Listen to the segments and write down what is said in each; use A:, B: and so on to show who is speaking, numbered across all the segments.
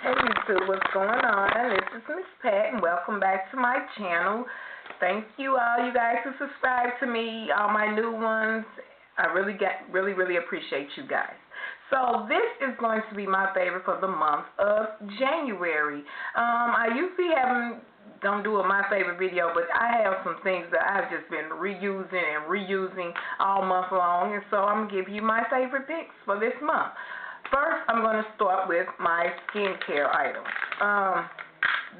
A: Hey YouTube, what's going on? This is Miss Pat, and welcome back to my channel. Thank you all you guys who subscribe to me, all my new ones. I really appreciate you guys. So this is going to be my favorite for the month of January. I usually don't do my favorite video, but I have some things that I've just been reusing all month long, and so I'm gonna give you my favorite picks for this month. First, I'm going to start with my skincare items.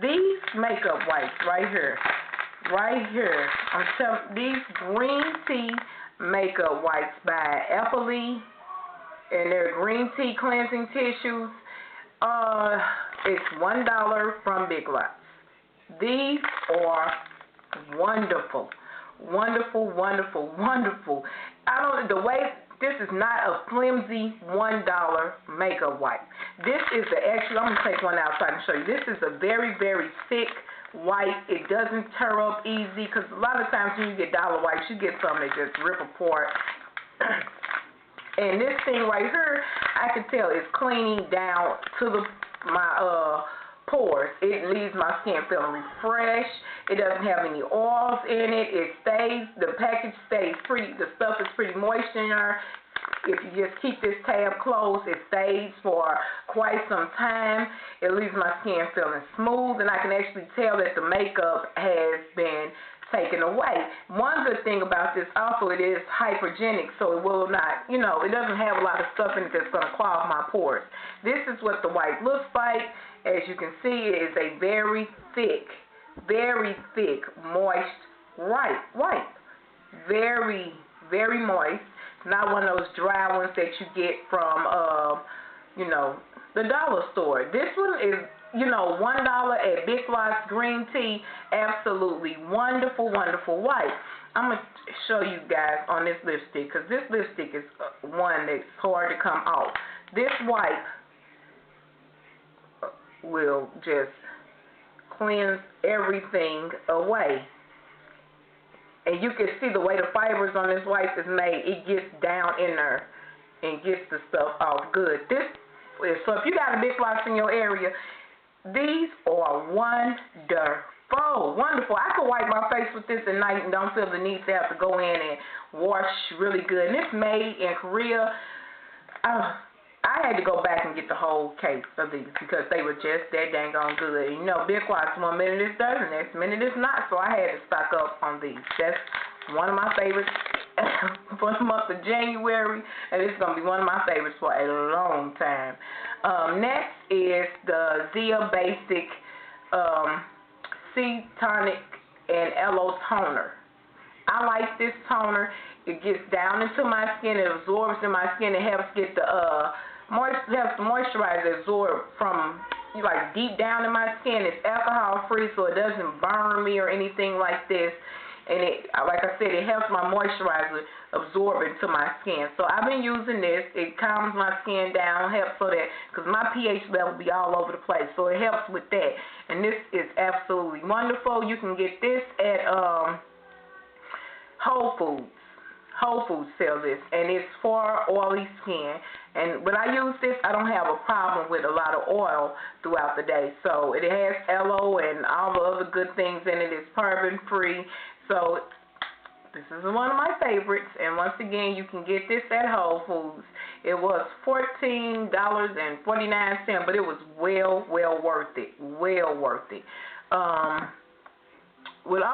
A: These makeup wipes right here, I'm telling these green tea makeup wipes by Eppley, and they're green tea cleansing tissues. It's $1 from Big Lots. These are wonderful. This is not a flimsy $1 makeup wipe. This is actually, I'm going to take one out so I can show you. This is a very thick wipe. It doesn't tear up easy, because a lot of times when you get dollar wipes, you get some that just rip apart. And this thing right here, I can tell it's cleaning down to my pores. It leaves my skin feeling refreshed. It doesn't have any oils in it. The package stays pretty, the stuff is pretty moist in there. If you just keep this tab closed, it stays for quite some time. It leaves my skin feeling smooth, and I can actually tell that the makeup has been taken away. One good thing about this also, it is hypergenic, so it will not, it doesn't have a lot of stuff in it that's going to clog my pores. This is what the wipe looks like. As you can see, it is a very thick, moist wipe. Very moist. Not one of those dry ones that you get from, the dollar store. This one is, $1 at Big Lots green tea. Absolutely wonderful wipe. I'm going to show you guys on this lipstick, because this lipstick is one that's hard to come off. This wipe will just cleanse everything away. And you can see the way the fibers on this wipe is made. It gets down in there and gets the stuff off good. So if you got a Big Lots in your area, these are wonderful. I could wipe my face with this at night and don't feel the need to have to go in and wash really good. And it's made in Korea. I had to go back and get the whole case of these because they were just that dang on good. Big Lots, one minute it's there, the next minute it's not, so I had to stock up on these. That's one of my favorites for the month of January, and it's going to be one of my favorites for a long time. Next is the Zia Basic C Tonic and Aloe Toner. I like this toner. It gets down into my skin, it absorbs in my skin, it helps get the helps the moisturizer absorb from deep down in my skin. It's alcohol free, so it doesn't burn me or anything like this. And like I said, it helps my moisturizer absorb into my skin. So I've been using this. It calms my skin down, helps so that, because my pH level be all over the place, so it helps with that. And this is absolutely wonderful. You can get this at Whole Foods. Whole Foods sell this, and it's for oily skin. And when I use this, I don't have a problem with a lot of oil throughout the day. So it has aloe and all the other good things in it. It's paraben free. So this is one of my favorites. And once again, you can get this at Whole Foods. It was $14.49, but it was well worth it. With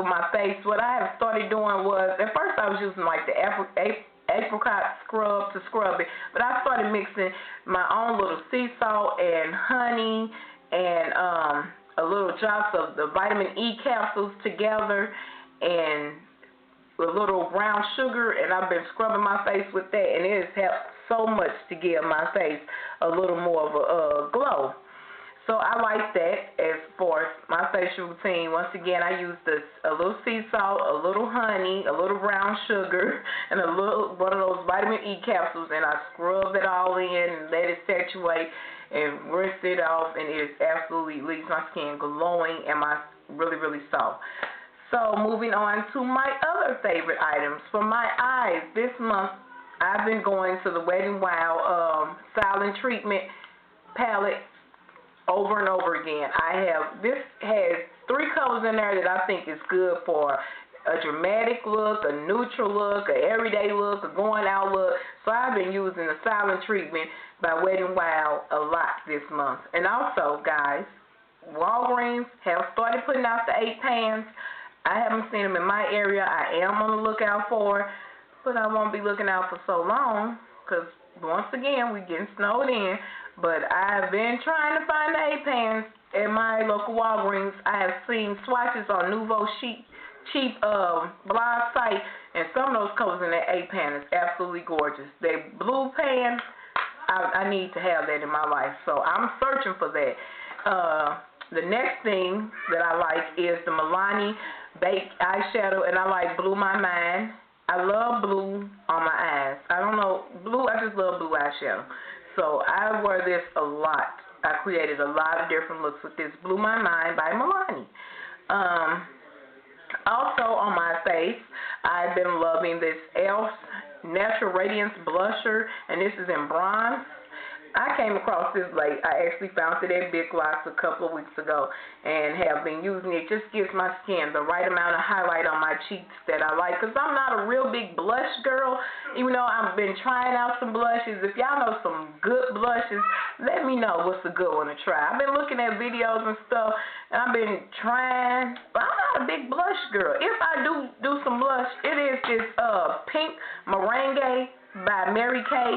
A: my face, what I have started doing was, at first I was using the apricot scrub to scrub it, but I started mixing my own little sea salt and honey and a little drops of the vitamin E capsules together and a little brown sugar, and I've been scrubbing my face with that, and it has helped so much to give my face a little more of a glow. So I like that as far as my facial routine. Once again, I use a little sea salt, a little honey, a little brown sugar, and one of those vitamin E capsules, and I scrub it all in and let it saturate and rinse it off, and it absolutely leaves my skin glowing and really soft. So moving on to my other favorite items. For my eyes, this month I've been going to the Wet n Wild Silent Treatment palette over and over again. This has 3 colors in there that I think is good for a dramatic look, a neutral look, an everyday look, a going out look. So I've been using the Silent Treatment by Wet n Wild a lot this month. And also, guys, Walgreens have started putting out the 8 pans. I haven't seen them in my area. I am on the lookout for it, but I won't be looking out for so long because, once again, we're getting snowed in. But I've been trying to find the 8 pans at my local Walgreens. I have seen swatches on Nouveau cheap blog site, and some of those colors in that 8 pan is absolutely gorgeous. They blue pan, I need to have that in my life, so I'm searching for that. The next thing that I like is the Milani Baked Eyeshadow, and I like Blue My Mind. I love blue on my eyes. I don't know, blue, I just love blue eyeshadow. So I wear this a lot. I created a lot of different looks with this Blue My Mind by Milani. Also on my face, I've been loving this e.l.f. Natural Radiance Blusher, and this is in bronze. I came across this late. I actually found it at Big Lots a couple of weeks ago and have been using it. It just gives my skin the right amount of highlight on my cheeks that I like, because I'm not a real big blush girl, even though I've been trying out some blushes. If y'all know some good blushes, let me know what's a good one to try. I've been looking at videos and stuff, and I've been trying, but I'm not a big blush girl. If I do some blush, it is this Pink Meringue by Mary Kay.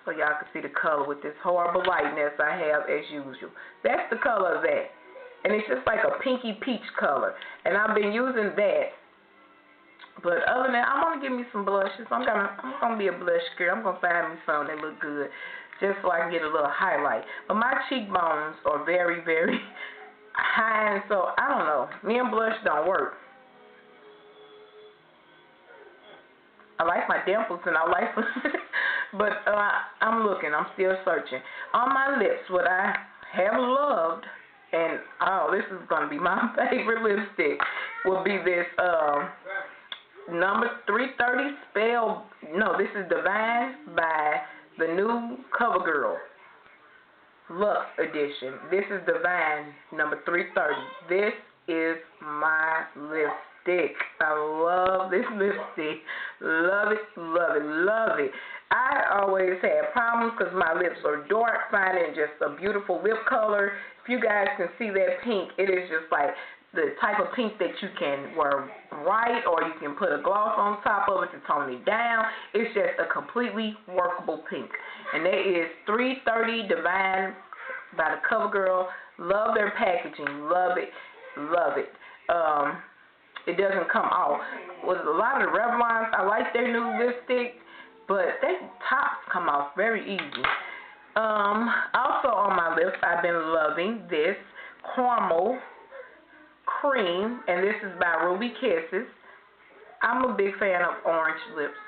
A: So y'all can see the color with this horrible lightness I have as usual. That's the color of that. And it's just like a pinky peach color. And I've been using that. But other than that, I'm going to give me some blushes. I'm gonna be a blush girl. I'm going to find me some that look good just so I can get a little highlight. But my cheekbones are very, very high, and so I don't know. Me and blush don't work. I like my dimples and I like but I'm looking. I'm still searching. On my lips, what I have loved, and this is going to be my favorite lipstick, will be this number 330 Spell. No, this is Divine by the new CoverGirl Luxe Edition. This is Divine number 330. This is my lipstick. I love this lipstick. Love it, love it, love it. I always had problems because my lips are dark, finding just a beautiful lip color. If you guys can see that pink, it is just like the type of pink that you can wear bright, or you can put a gloss on top of it to tone it down. It's just a completely workable pink. And that is 330 Divine by the CoverGirl. Love their packaging. Love it. Love it. It doesn't come off. With a lot of the Revlons, I like their new lipstick, but their tops come off very easy. Also on my lips, I've been loving this Caramel Cream, and this is by Ruby Kisses. I'm a big fan of orange lips,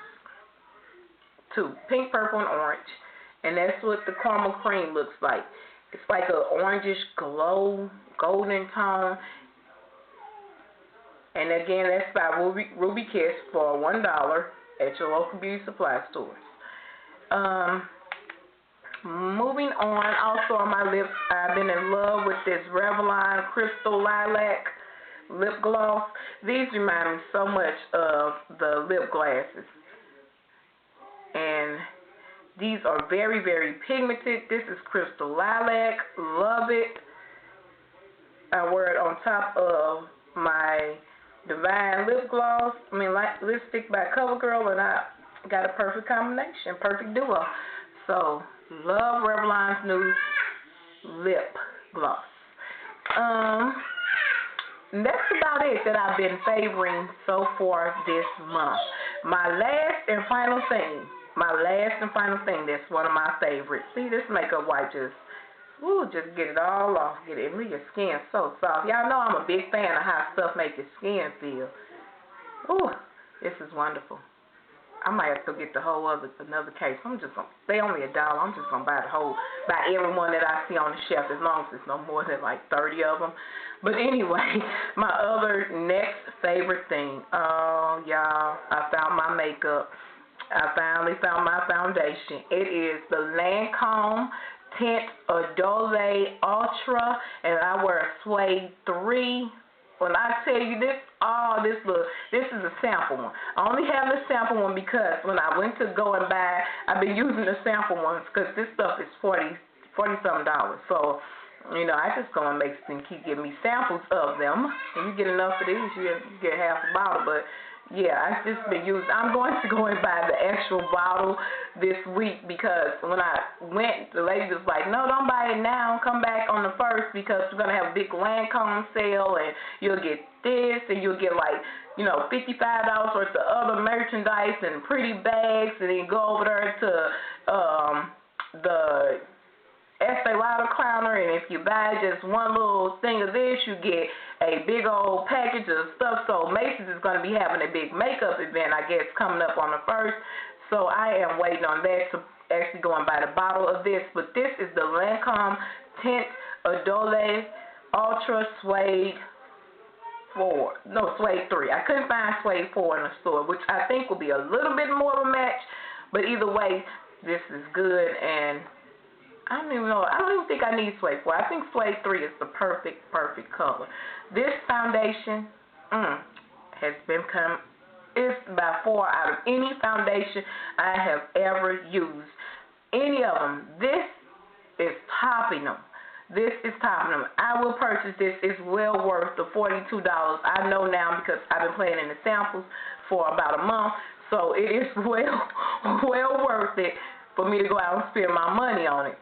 A: too. Pink, purple, and orange. And that's what the Caramel Cream looks like. It's like an orangish glow, golden tone. And again, that's by Ruby Kiss for $1 at your local beauty supply stores. Moving on, also on my lips, I've been in love with this Revlon Crystal Lilac lip gloss. These remind me so much of the lip glasses. And these are very, very pigmented. This is Crystal Lilac. Love it. I wear it on top of my Divine lip gloss. Lipstick by CoverGirl, and I got a perfect combination, perfect duo. So, love Revlon's new lip gloss. That's about it that I've been favoring so far this month. My last and final thing that's one of my favorites. See, this makeup wipe just get it all off. Get it. Leave your skin so soft. Y'all know I'm a big fan of how stuff makes your skin feel. Ooh, this is wonderful. I might have to get the whole another case. I'm just gonna stay only $1. I'm just gonna buy every one that I see on the shelf, as long as it's no more than like 30 of them. But anyway, my other next favorite thing. Oh, y'all, I found my makeup. I finally found my foundation. It is the Lancome Tint Adore Ultra, and I wear Suede 3. When I tell you this, this is a sample one. I only have the sample one because when I went to go and buy, I've been using the sample ones because this stuff is $40-something. So, you know, I just go and make and keep giving me samples of them. When you get enough of these, you get half a bottle. But yeah, I've just been using. I'm going to go and buy the actual bottle this week because when I went, the lady was like, "No, don't buy it now. Come back on the 1st because we're gonna have a big Lancome sale and you'll get this and you'll get like, you know, $55 worth of other merchandise and pretty bags, and then go over there to the Estee Lauder counter, and if you buy just one little thing of this, you get a big old package of stuff." So Macy's is going to be having a big makeup event, I guess, coming up on the 1st. So I am waiting on that to actually go and buy the bottle of this. But this is the Lancome Tint Adore Ultra Suede 4. No, Suede 3. I couldn't find Suede 4 in the store, which I think will be a little bit more of a match. But either way, this is good, and I don't even know. I don't even think I need Suede 4. I think Suede 3 is the perfect color. This foundation has become, it's by far out of any foundation I have ever used. Any of them. This is topping them. This is topping them. I will purchase this. It's well worth the $42. I know now because I've been playing in the samples for about a month. So it is well worth it for me to go out and spend my money on it.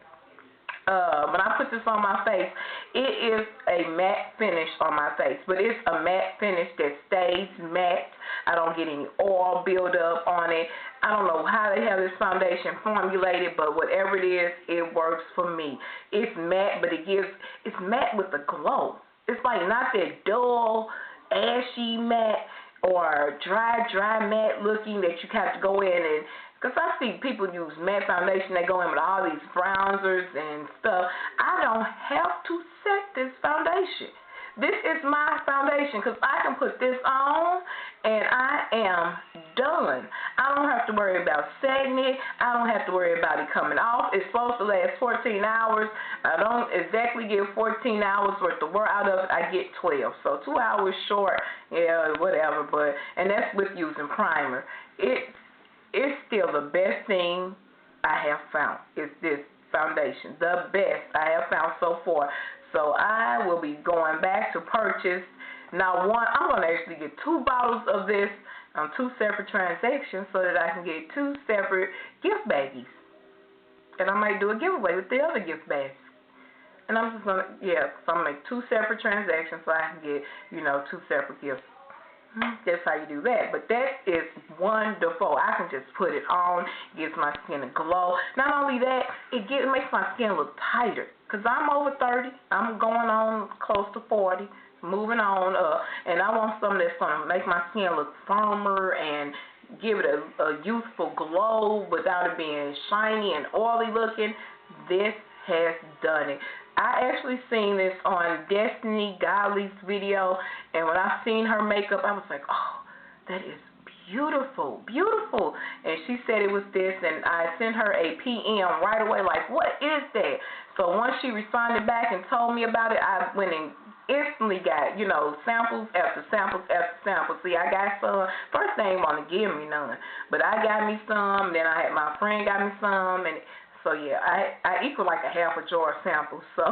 A: When I put this on my face, it is a matte finish on my face, but it's a matte finish that stays matte. I don't get any oil buildup on it. I don't know how they have this foundation formulated, but whatever it is, it works for me. It's matte, but it's matte with a glow. It's like not that dull, ashy matte or dry matte looking that you have to go in and, because I see people use matte foundation, they go in with all these bronzers and stuff. I don't have to set this foundation. This is my foundation because I can put this on and I am done. I don't have to worry about setting it. I don't have to worry about it coming off. It's supposed to last 14 hours. I don't exactly get 14 hours worth of work out of it. I get 12. So 2 hours short, yeah, whatever. And that's with using primer. It's still the best thing I have found. It's this foundation. The best I have found so far. So I will be going back to purchase. Now, I'm going to actually get 2 bottles of this on 2 separate transactions so that I can get 2 separate gift baggies. And I might do a giveaway with the other gift bags. And I'm just going to, so I'm going to make 2 separate transactions so I can get, 2 separate gifts. That's how you do that. But that is wonderful. I can just put it on. It gives my skin a glow. Not only that, it makes my skin look tighter. Because I'm over 30. I'm going on close to 40. Moving on up. And I want something that's going to make my skin look firmer and give it a youthful glow without it being shiny and oily looking. This has done it. I actually seen this on Destiny Godly's video, and when I seen her makeup, I was like, oh, that is beautiful, beautiful. And she said it was this, and I sent her a PM right away, like, what is that? So once she responded back and told me about it, I went and instantly got, samples after samples after samples. See, I got some. First, they didn't want to give me none, but I got me some, then I had my friend got me some, and so, yeah, I equal like a half a jar of samples. So,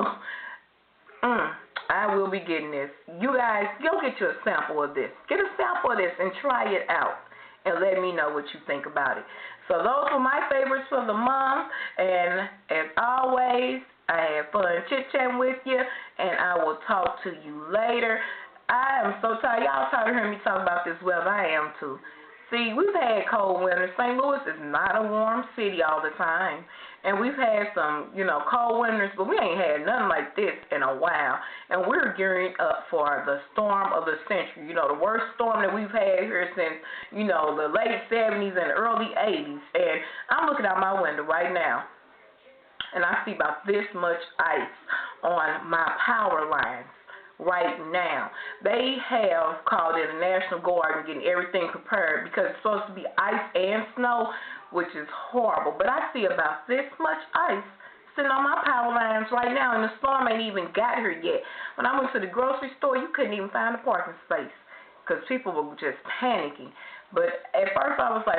A: I will be getting this. You guys, go get you a sample of this. Get a sample of this and try it out. And let me know what you think about it. So, those were my favorites for the month. And, as always, I had fun chit-chatting with you. And I will talk to you later. I am so tired. Y'all tired of hearing me talk about this weather. I am, too. See, we've had cold winters. St. Louis is not a warm city all the time. And we've had some, cold winters, but we ain't had nothing like this in a while. And we're gearing up for the storm of the century. The worst storm that we've had here since, the late 70s and early 80s. And I'm looking out my window right now, and I see about this much ice on my power lines. Right now. They have called in the National Guard and getting everything prepared because it's supposed to be ice and snow, which is horrible. But I see about this much ice sitting on my power lines right now, and the storm ain't even got here yet. When I went to the grocery store, you couldn't even find a parking space because people were just panicking. But at first I was like,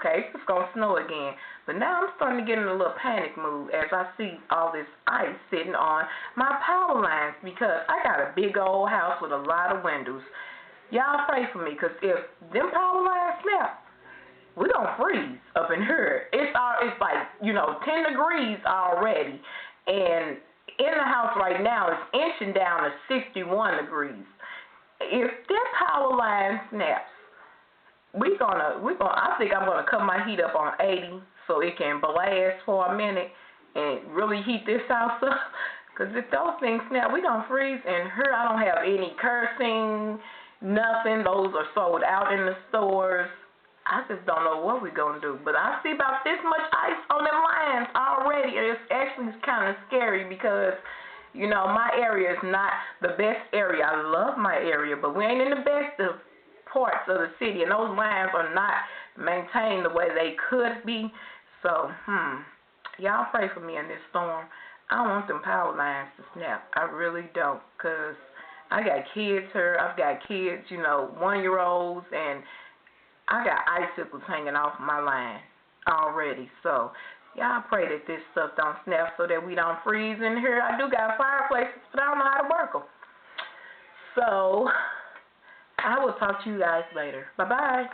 A: okay, it's going to snow again. But now I'm starting to get in a little panic mood as I see all this ice sitting on my power lines because I got a big old house with a lot of windows. Y'all pray for me because if them power lines snap, we're going to freeze up in here. It's like, 10 degrees already. And in the house right now, it's inching down to 61 degrees. If that power line snaps, I think I'm gonna cut my heat up on 80 so it can blast for a minute and really heat this house up. Cause if those things snap, we gonna freeze. And here I don't have any cursing, nothing. Those are sold out in the stores. I just don't know what we're gonna do. But I see about this much ice on them lines already, and it's actually kind of scary because my area is not the best area. I love my area, but we ain't in the best of parts of the city, and those lines are not maintained the way they could be. So, y'all pray for me in this storm. I don't want them power lines to snap. I really don't, because I got kids here. I've got kids, 1-year-olds, and I got icicles hanging off my line already. So, y'all pray that this stuff don't snap so that we don't freeze in here. I do got fireplaces, but I don't know how to work them. So, I will talk to you guys later. Bye-bye.